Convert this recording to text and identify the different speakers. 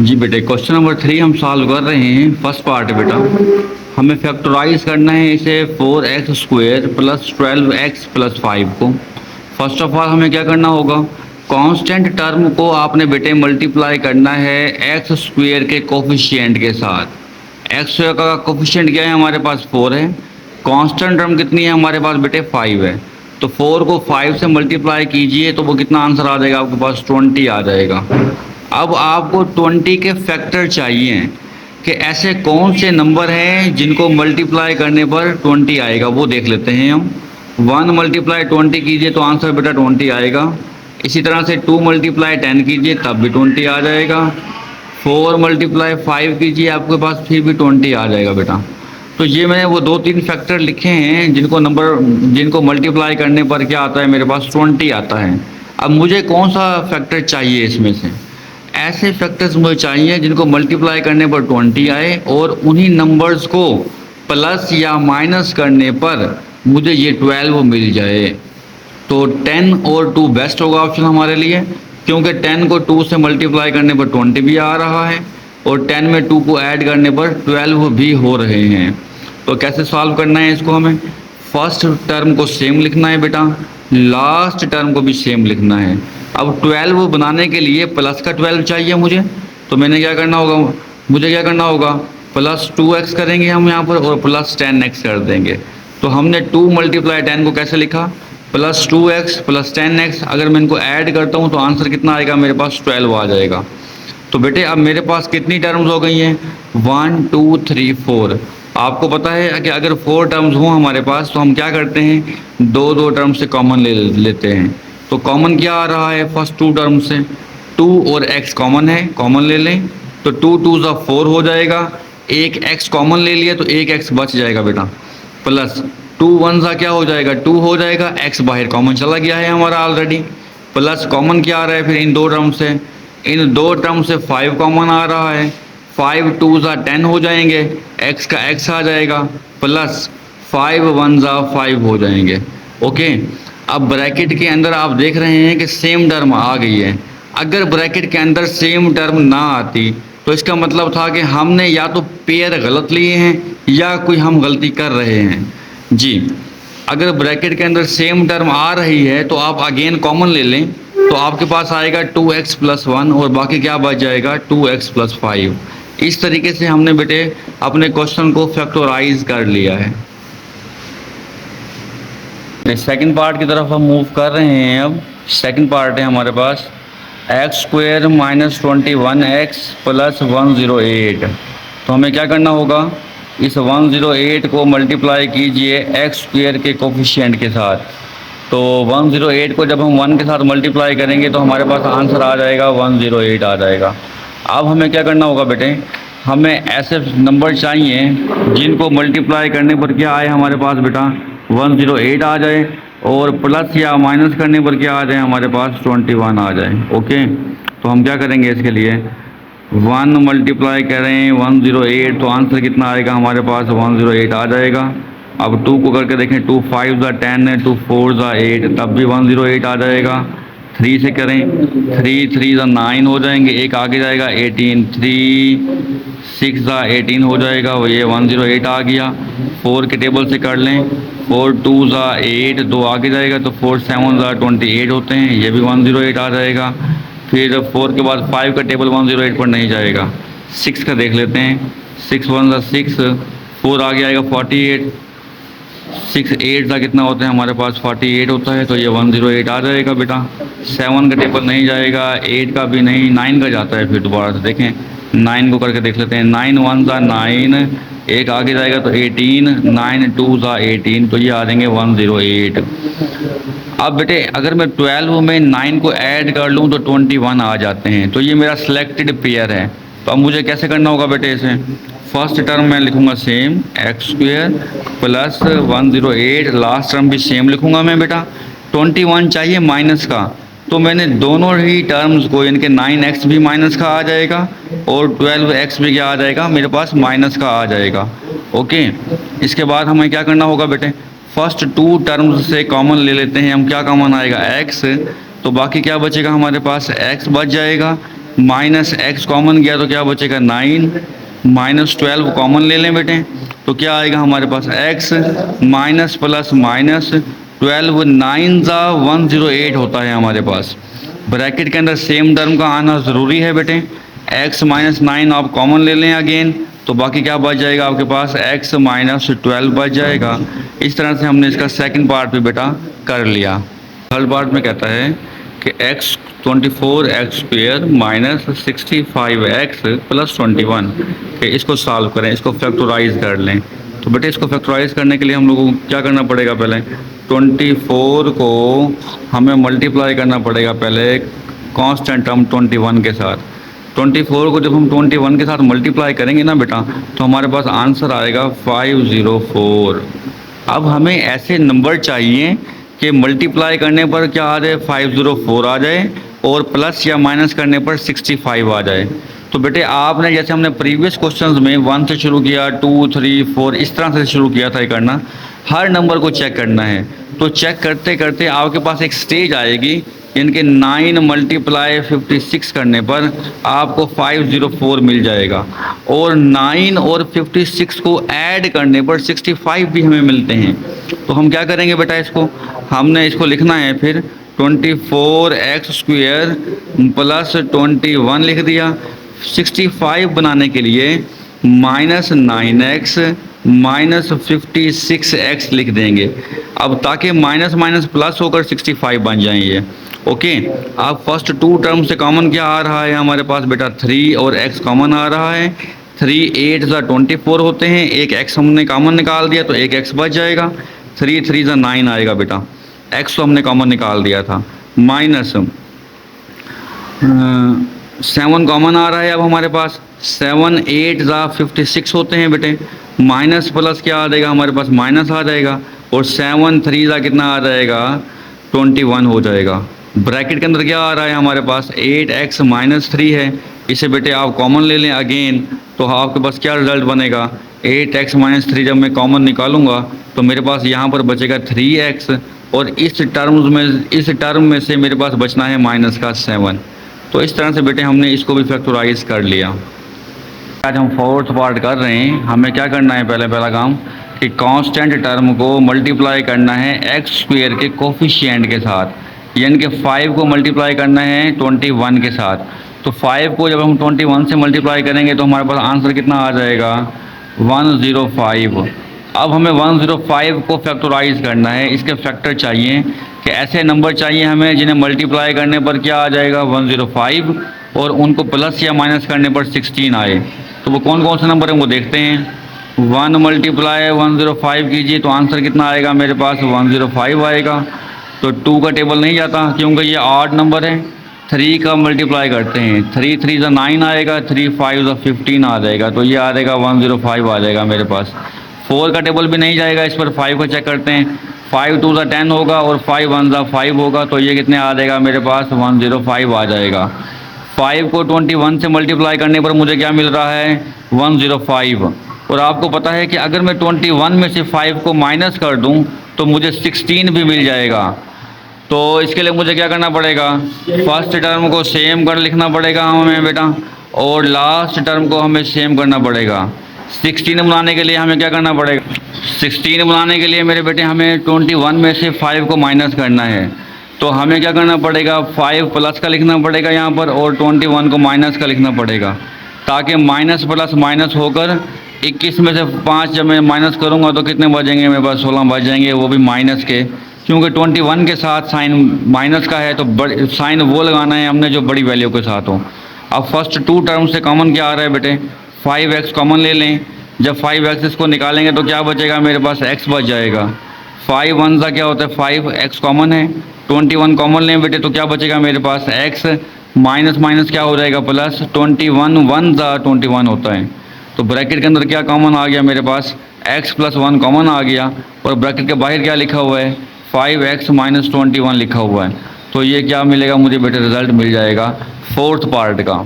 Speaker 1: जी बेटे, question number 3 हम solve कर रहे हैं। फर्स्ट पार्ट है बेटा, हमें फैक्टराइज करना है इसे 4x square plus 12x plus 5 को। फर्स्ट ऑफ ऑल हमें क्या करना होगा, कांस्टेंट टर्म को आपने बेटे मल्टीप्लाई करना है एक्स स्क्वायर के कोफिशिएंट के साथ। एक्स स्क्वायर का कोफिशिएंट क्या है, हमारे पास 4 है। कांस्टेंट टर्म कितनी है हमारे पास बेटे, 5 है। तो 4 को 5 से मल्टीप्लाई कीजिए तो वो कितना आंसर आ जाएगा आपके पास, 20 आ जाएगा। अब आपको 20 के फैक्टर चाहिए कि ऐसे कौन से नंबर हैं जिनको मल्टीप्लाई करने पर 20 आएगा, वो देख लेते हैं हम। 1 मल्टीप्लाई 20 कीजिए तो आंसर बेटा 20 आएगा। इसी तरह से 2 मल्टीप्लाई 10 कीजिए तब भी 20 आ जाएगा। 4 मल्टीप्लाई 5 कीजिए आपके पास फिर भी 20 आ जाएगा बेटा। तो ये मैंने वो 2-3 फैक्टर लिखे हैं जिनको मल्टीप्लाई करने पर क्या आता है, मेरे पास 20 आता है। अब मुझे कौन सा फैक्टर चाहिए इसमें से, ऐसे फैक्टर्स मुझे चाहिए जिनको मल्टीप्लाई करने पर 20 आए और उन्हीं नंबर्स को प्लस या माइनस करने पर मुझे ये 12 मिल जाए। तो 10 और 2 बेस्ट होगा ऑप्शन हमारे लिए, क्योंकि 10 को 2 से मल्टीप्लाई करने पर 20 भी आ रहा है और 10 में 2 को ऐड करने पर 12 भी हो रहे हैं। तो कैसे सॉल्व करना है इसको, हमें फर्स्ट टर्म को सेम लिखना है बेटा, लास्ट टर्म को भी सेम लिखना है। अब 12 बनाने के लिए प्लस का 12 चाहिए मुझे, तो मुझे क्या करना होगा, प्लस 2x करेंगे हम यहाँ पर और प्लस 10x कर देंगे। तो हमने 2 मल्टीप्लाई 10 को कैसे लिखा, प्लस 2x प्लस 10x। अगर मैं इनको ऐड करता हूँ तो आंसर कितना आएगा, मेरे पास 12 आ जाएगा। तो बेटे अब मेरे पास कितनी टर्म्स हो गई हैं, 1 2 3 4। आपको पता है कि अगर 4 टर्म्स हों हमारे पास तो हम क्या करते हैं, 2 टर्म से कॉमन ले लेते हैं। तो कॉमन क्या आ रहा है, फर्स्ट 2 टर्म से 2 और x कॉमन है, कॉमन ले लें तो 2 2 4 हो जाएगा। एक x कॉमन ले लिया तो एक x बच जाएगा बेटा, प्लस 2 1 क्या हो जाएगा, 2 हो जाएगा। x बाहर कॉमन चला गया है हमारा ऑलरेडी। प्लस कॉमन क्या आ रहा है फिर इन 2 टर्म से, इन 2 टर्म से 5 कॉमन आ रहा है। 5 2 10 हो जाएंगे, x का x आ जाएगा, प्लस 5 1 5 हो जाएंगे। ओके, अब ब्रैकेट के अंदर आप देख रहे हैं कि सेम टर्म आ गई है। अगर ब्रैकेट के अंदर सेम टर्म ना आती तो इसका मतलब था कि हमने या तो पेयर गलत लिए हैं या कोई हम गलती कर रहे हैं। जी, अगर ब्रैकेट के अंदर सेम टर्म आ रही है तो आप अगेन कॉमन ले लें तो आपके पास आएगा 2x प्लस 1 और बाकी क्या बच जाएगा, 2x प्लस 5। इस तरीके से हमने बेटे अपने क्वेश्चन को फैक्टराइज कर लिया है। सेकंड पार्ट की तरफ हम मूव कर रहे हैं। अब सेकंड पार्ट है हमारे पास X square minus 21x plus 108। तो हमें क्या करना होगा, इस 108 को मल्टीप्लाई कीजिए एक्स स्क्वायर के कोफिशिएंट के साथ। तो 108 को जब हम 1 के साथ मल्टीप्लाई करेंगे तो हमारे पास आंसर आ जाएगा 108 आ जाएगा। अब हमें क्या करना होगा बेटे, हमें ऐसे नंबर चाहिए जिनको मल्टीप्लाई करने पर क्या आए हमारे पास बेटा, 108 आ जाए और प्लस या माइनस करने पर क्या आ जाए हमारे पास, 21 आ जाए। ओके, तो हम क्या करेंगे इसके लिए, 1 मल्टीप्लाई करें 108 तो आंसर कितना आएगा हमारे पास, 108 आ जाएगा। अब 2 को करके देखें, 2 5 10 2 4 8 तब भी 108 आ जाएगा। 3 से करें, 3 3 9 हो जाएंगे, एक आगे जाएगा 18, 3 6 18 हो जाएगा, वो ये 108 आ गया। 4 के टेबल से कर लें, 4 2 8 2 आगे जाएगा तो 4 7 28 होते हैं, ये भी 108 आ जाएगा। फिर 4 के बाद 5 का टेबल 108 पर नहीं जाएगा। 6 का देख लेते हैं, 6 1 6, 4 आगे आएगा 48, 6 8 कितना होता है हमारे पास, 48 होता है, तो ये 108 आ जाएगा बेटा। 7 का टेबल नहीं जाएगा, 8 का भी नहीं, 9 का जाता है। फिर दोबारा से देखें, 9 को करके देख लेते हैं, 9 1 9, एक आगे जाएगा तो 18, 9 2 18, तो ये आ जाएंगे 108। अब बेटे अगर मैं 12 में 9 को ऐड कर लूँ तो 21 आ जाते हैं, तो ये मेरा सिलेक्टेड पेयर है। तो अब मुझे कैसे करना होगा बेटे, इसे फर्स्ट टर्म मैं लिखूंगा same x square plus 108, last term भी सेम लिखूंगा मैं बेटा। 21 चाहिए माइनस का, तो मैंने दोनों ही टर्म्स को, यानी कि 9x भी माइनस का आ जाएगा और 12x भी क्या आ जाएगा मेरे पास, माइनस का आ जाएगा। ओके, इसके बाद हमें क्या करना होगा बेटे, फर्स्ट 2 टर्म्स से कॉमन ले लेते हैं हम। क्या कॉमन आएगा, x, तो बाकी क्या बचेगा हमारे पास, x बच जाएगा। माइनस एक्स कॉमन गया तो क्या बचेगा 9, माइनस 12 कॉमन ले लें बेटे तो क्या आएगा हमारे पास x माइनस प्लस माइनस 12, 9 ज़ा 108 होता है हमारे पास। ब्रैकेट के अंदर सेम टर्म का आना ज़रूरी है बेटे। x माइनस 9 आप कॉमन ले लें अगेन तो बाकी क्या बच जाएगा आपके पास x माइनस 12 बच जाएगा। इस तरह से हमने इसका सेकंड पार्ट भी बेटा कर लिया। थर्ड पार्ट में कहता है कि x 24x square minus 65x plus 21 कि इसको सॉल्व करें, इसको फैक्टराइज कर लें। तो बेटे इसको फैक्टराइज करने के लिए हम लोगों को क्या करना पड़ेगा, पहले 24 को हमें मल्टीप्लाई करना पड़ेगा पहले कांस्टेंट टर्म 21 के साथ। 24 को जब हम 21 के साथ मल्टीप्लाई करेंगे ना बेटा तो हमारे पास आंसर आएगा 504। अब हमें ऐसे नंबर चाहिए कि मल्टीप्लाई करने पर क्या आ जाए 504 आ जाए और प्लस या माइनस करने पर 65 आ जाए। तो बेटे आपने जैसे हमने प्रीवियस क्वेश्चंस में 1 से शुरू किया, 2, 3, 4 इस तरह से शुरू किया था करना, हर नंबर को चेक करना है। तो चेक करते करते आपके पास एक स्टेज आएगी इनके 9 मल्टीप्लाई 56 करने पर आपको 504 मिल जाएगा और 9 और 56 को ऐड करने पर 65 भी हमें मिलते हैं। तो हम क्या करेंगे बेटा, इसको हमने इसको लिखना है फिर 24x स्क्वेयर प्लस 21 लिख दिया। 65 बनाने के लिए माइनस 9x माइनस 56x लिख देंगे अब ताकि माइनस माइनस प्लस होकर 65 बन जाएंगे। ओके, अब फर्स्ट 2 टर्म से कॉमन क्या आ रहा है हमारे पास बेटा 3 और x कॉमन आ रहा है। 3 8 ज़ा 24 होते हैं, एक x हमने कॉमन निकाल दिया तो एक x बच जाएगा। 3 3 ज़ा 9 आएगा बेटा, x तो हमने कॉमन निकाल दिया था। माइनस 7 कॉमन आ रहा है अब हमारे पास। 7 8 ज़ा 56 होते हैं बेटे, माइनस प्लस क्या आ जाएगा हमारे पास माइनस आ जाएगा और 7 3 ज़ा कितना आ जाएगा 21 हो जाएगा। ब्रैकेट के अंदर क्या आ रहा है हमारे पास 8x माइनस 3 है, इसे बेटे आप कॉमन ले लें अगेन तो आपके पास क्या रिजल्ट बनेगा 8x माइनस 3 जब मैं कॉमन निकालूंगा तो मेरे पास यहाँ पर बचेगा 3x और इस टर्म में से मेरे पास बचना है माइनस का 7। तो इस तरह से बेटे हमने इसको भी फैक्टराइज कर लिया। आज हम फोर्थ पार्ट कर रहे हैं। हमें क्या करना है, पहला काम कि कांस्टेंट टर्म को मल्टीप्लाई करना है एक्स स्क्वेयर के कोफिशिएंट के साथ, यानी कि 5 को मल्टीप्लाई करना है 21 के साथ। तो 5 को जब हम 21 से मल्टीप्लाई करेंगे तो हमारे पास आंसर कितना आ जाएगा 105। अब हमें 105 को फैक्टराइज करना है, इसके फैक्टर चाहिए कि ऐसे नंबर चाहिए हमें जिन्हें मल्टीप्लाई करने पर क्या आ जाएगा 105 और उनको प्लस या माइनस करने पर 16 आए। तो वो कौन कौन से नंबर हैं वो देखते हैं। 1 मल्टीप्लाई 105 कीजिए तो आंसर कितना आएगा मेरे पास 105 आएगा। तो 2 का टेबल नहीं जाता क्योंकि ये ऑड नंबर है। 3 का मल्टीप्लाई करते हैं, 3 3 ज़ा 9 आएगा, 3 5 ज़ा 15 आ जाएगा, तो ये आ जाएगा 105 आ जाएगा मेरे पास। 4 का टेबल भी नहीं जाएगा इस पर, 5 को चेक करते हैं, 5 2 ज़ा 10 होगा और 5 1 ज़ा 5 होगा, तो ये कितने आ जाएगा मेरे पास 105 आ जाएगा। 5 को 21 से मल्टीप्लाई करने पर मुझे क्या मिल रहा है 105। और आपको पता है कि अगर मैं 21 में से 5 को माइनस कर दूं तो मुझे 16 भी मिल जाएगा। तो इसके लिए मुझे क्या करना पड़ेगा, फर्स्ट टर्म को सेम कर लिखना पड़ेगा हमें बेटा और लास्ट टर्म को हमें सेम करना पड़ेगा। 16 बनाने के लिए हमें क्या करना पड़ेगा, 16 बनाने के लिए मेरे बेटे हमें 21 में से 5 को माइनस करना है। तो हमें क्या करना पड़ेगा 5 प्लस का लिखना पड़ेगा यहाँ पर और 21 को माइनस का लिखना पड़ेगा, ताकि माइनस प्लस माइनस होकर 21 में से 5 जब मैं माइनस करूँगा तो कितने बचेंगे मेरे पास 16 बच जाएंगे, वो भी माइनस के, क्योंकि 21 के साथ साइन माइनस का है तो साइन वो लगाना है हमने जो बड़ी वैल्यू के साथ हो। अब फर्स्ट 2 टर्म से कॉमन क्या आ रहा है बेटे 5x कॉमन ले लें। जब 5x इसको निकालेंगे तो क्या बचेगा मेरे पास x बच जाएगा। 5 1 ज़ा क्या होता है 5x कॉमन है, 21 कॉमन लें बेटे तो क्या बचेगा मेरे पास x, माइनस माइनस क्या हो जाएगा प्लस, 21 1 ज़ा 21 होता है। तो ब्रैकेट के अंदर क्या कॉमन आ गया मेरे पास x प्लस 1 कॉमन आ गया और ब्रैकेट के बाहर क्या लिखा हुआ है 5x माइनस 21 लिखा हुआ है। तो ये क्या मिलेगा मुझे बेटे रिजल्ट मिल जाएगा फोर्थ पार्ट का।